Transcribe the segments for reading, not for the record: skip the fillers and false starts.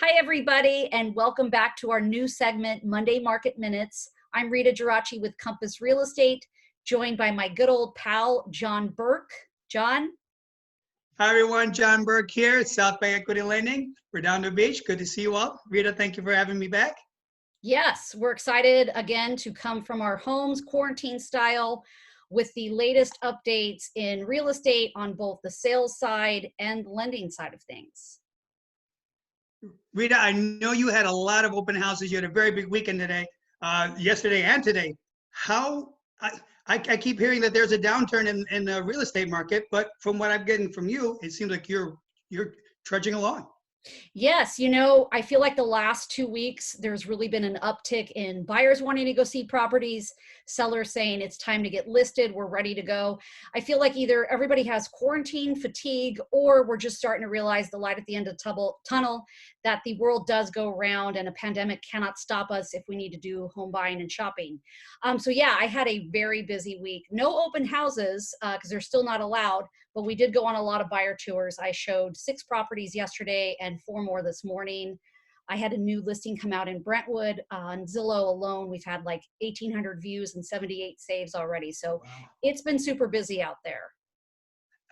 Hi, everybody, and welcome back to our new segment, Monday Market Minutes. I'm Rita Gerace with Compass Real Estate, joined by my good old pal, John Burke. John? Hi, everyone. John Burke here, South Bay Equity Lending, Redondo Beach. Good to see you all. Rita, thank you for having me back. Yes, we're excited again to come from our homes, quarantine style, with the latest updates in real estate on both the sales side and the lending side of things. Rita, I know you had a lot of open houses. You had a very big weekend today, yesterday and today. I keep hearing that there's a downturn in the real estate market, but from what I'm getting from you, it seems like you're trudging along. Yes, I feel like the last 2 weeks, there's really been an uptick in buyers wanting to go see properties, sellers saying it's time to get listed, we're ready to go. I feel like either everybody has quarantine fatigue or we're just starting to realize the light at the end of the tunnel, that the world does go round and a pandemic cannot stop us if we need to do home buying and shopping. So yeah, I had a very busy week. No open houses because they're still not allowed, but we did go on a lot of buyer tours. I showed 6 properties yesterday and 4 more this morning. I had a new listing come out in Brentwood. On Zillow alone, we've had like 1,800 views and 78 saves already. So Wow. It's been super busy out there.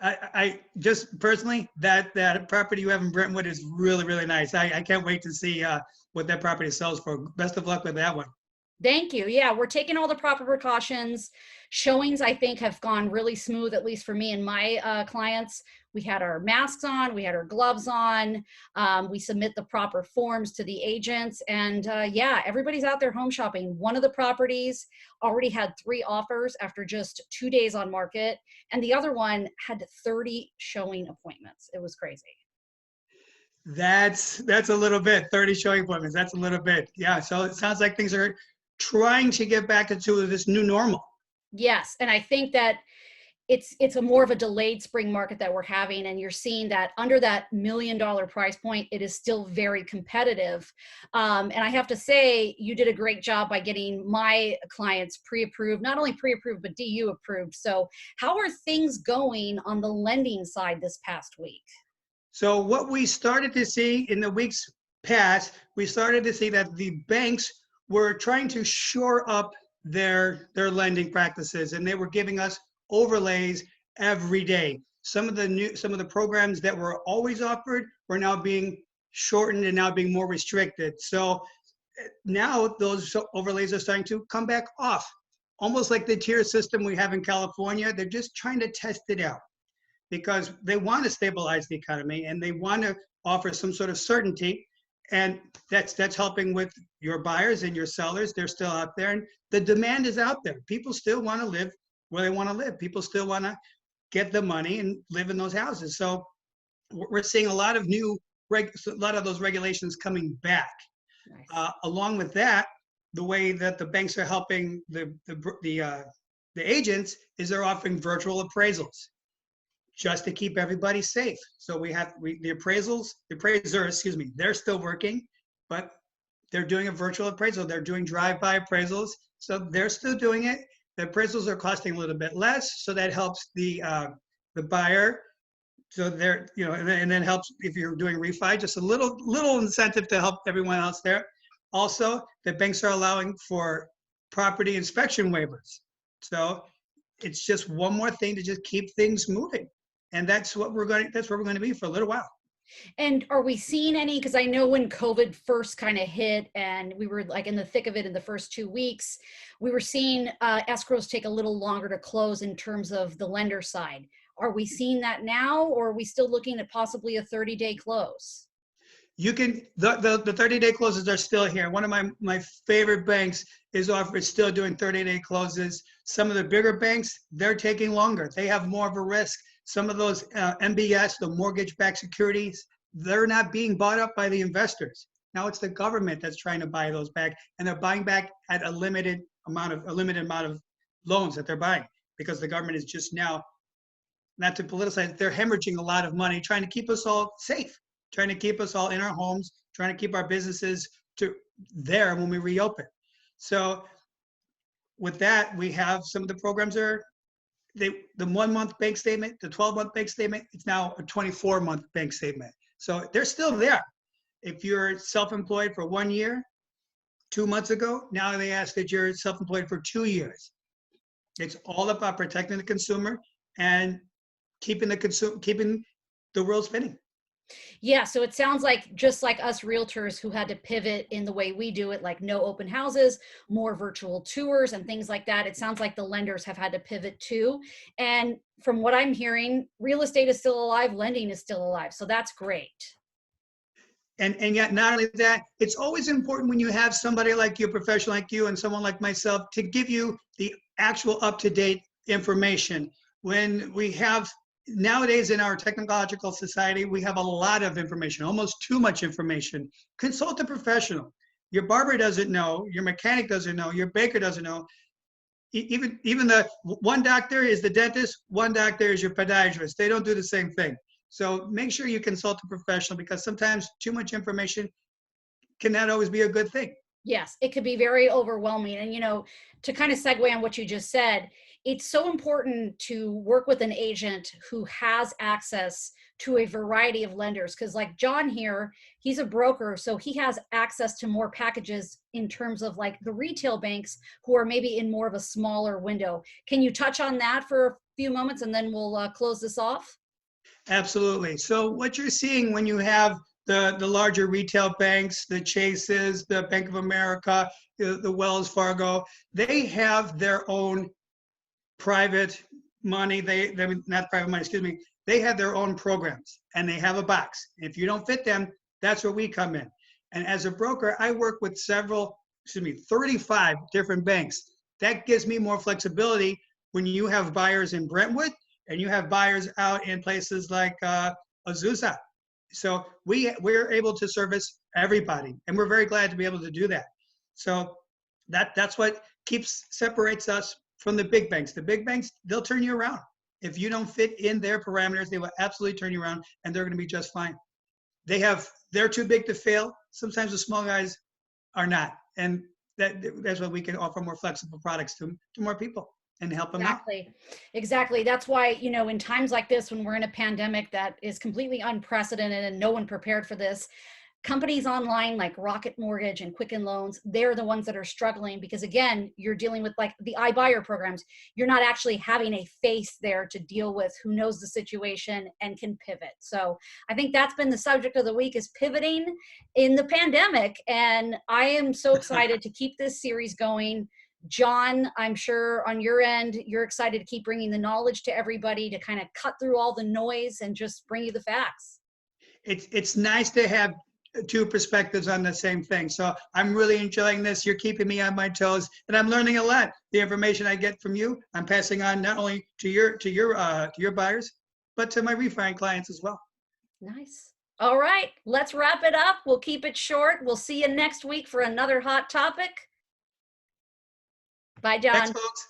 I just personally, that property you have in Brentwood is really, really nice. I can't wait to see what that property sells for. Best of luck with that one. Thank you. Yeah, we're taking all the proper precautions. Showings, I think, have gone really smooth, at least for me and my clients. We had our masks on, we had our gloves on, we submit the proper forms to the agents, and yeah, everybody's out there home shopping. One of the properties already had 3 offers after just 2 days on market, and the other one had 30 showing appointments. It was crazy. That's a little bit. 30 showing appointments. That's a little bit. Yeah. So it sounds like things are trying to get back into this new normal. Yes, and I think that it's a more of a delayed spring market that we're having, and you're seeing that under that $1 million price point, it is still very competitive. And I have to say, you did a great job by getting my clients pre-approved, not only pre-approved, but DU approved. So how are things going on the lending side this past week? So what we started to see in the weeks past, we started to see that the banks were trying to shore up their lending practices, and they were giving us overlays every day. Some of the programs that were always offered were now being shortened and now being more restricted. So now those overlays are starting to come back off, almost like the tier system we have in California. They're just trying to test it out because they want to stabilize the economy and they want to offer some sort of certainty. And that's helping with your buyers and your sellers. They're still out there, and the demand is out there. People still want to live where they want to live. People still want to get the money and live in those houses. So we're seeing a lot of those regulations coming back. Nice. Along with that, the way that the banks are helping the agents is they're offering virtual appraisals, just to keep everybody safe. So the appraisers, they're still working, but they're doing a virtual appraisal. They're doing drive-by appraisals. So they're still doing it. The appraisals are costing a little bit less. So that helps the buyer. So they're, and then helps if you're doing refi, just a little incentive to help everyone else there. Also, the banks are allowing for property inspection waivers. So it's just one more thing to just keep things moving. And that's what we're going to be for a little while. And are we seeing any, because I know when COVID first kind of hit and we were like in the thick of it in the first 2 weeks, we were seeing escrows take a little longer to close in terms of the lender side. Are we seeing that now, or are we still looking at possibly a 30-day close? You can, the 30-day closes are still here. One of my favorite banks is still doing 30-day closes. Some of the bigger banks, they're taking longer. They have more of a risk. Some of those MBS, the mortgage-backed securities, they're not being bought up by the investors. Now it's the government that's trying to buy those back, and they're buying back at a limited amount of loans that they're buying, because the government is just now, not to politicize, they're hemorrhaging a lot of money, trying to keep us all safe, trying to keep us all in our homes, trying to keep our businesses there when we reopen. So with that, we have some of the programs the 1-month bank statement, the 12-month bank statement, it's now a 24-month bank statement. So they're still there. if you're self-employed for 1 year, 2 months ago, now they ask that you're self-employed for 2 years. It's all about protecting the consumer and keeping the world spinning. Yeah, so it sounds like just like us realtors who had to pivot in the way we do it, like no open houses, more virtual tours and things like that. It sounds like the lenders have had to pivot too. And from what I'm hearing, real estate is still alive, lending is still alive. So that's great. And yet, not only that, it's always important when you have somebody like you, a professional like you, and someone like myself, to give you the actual up-to-date information. When we have nowadays in our technological society, we have a lot of information, almost too much information. Consult a professional. Your barber doesn't know, your mechanic doesn't know, your baker doesn't know. Even the one doctor is the dentist, one doctor is your podiatrist. They don't do the same thing. So make sure you consult a professional, because sometimes too much information cannot always be a good thing. Yes, it could be very overwhelming. And, to kind of segue on what you just said, it's so important to work with an agent who has access to a variety of lenders. Because, like John here, he's a broker, so he has access to more packages in terms of like the retail banks who are maybe in more of a smaller window. Can you touch on that for a few moments and then we'll close this off? Absolutely. So what you're seeing when you have the larger retail banks, the Chases, the Bank of America, the Wells Fargo, they have their own private money. They not private money, excuse me. They have their own programs, and they have a box. If you don't fit them, that's where we come in. And as a broker, I work with 35 different banks. That gives me more flexibility when you have buyers in Brentwood and you have buyers out in places like Azusa. So we're able to service everybody, and we're very glad to be able to do that. So that's what separates us from the big banks. The big banks, they'll turn you around. If you don't fit in their parameters, they will absolutely turn you around, and they're going to be just fine. They're too big to fail. Sometimes the small guys are not, and that's why we can offer more flexible products to more people and help them out. Exactly. That's why, in times like this, when we're in a pandemic that is completely unprecedented and no one prepared for this, companies online like Rocket Mortgage and Quicken Loans, they're the ones that are struggling because, again, you're dealing with like the iBuyer programs. You're not actually having a face there to deal with who knows the situation and can pivot. So I think that's been the subject of the week, is pivoting in the pandemic. And I am so excited to keep this series going. John, I'm sure on your end, you're excited to keep bringing the knowledge to everybody to kind of cut through all the noise and just bring you the facts. It's nice to have two perspectives on the same thing. So I'm really enjoying this. You're keeping me on my toes, and I'm learning a lot. The information I get from you, I'm passing on not only to your buyers, but to my refinance clients as well. Nice. All right, let's wrap it up. We'll keep it short. We'll see you next week for another hot topic. Bye, John. Thanks, folks.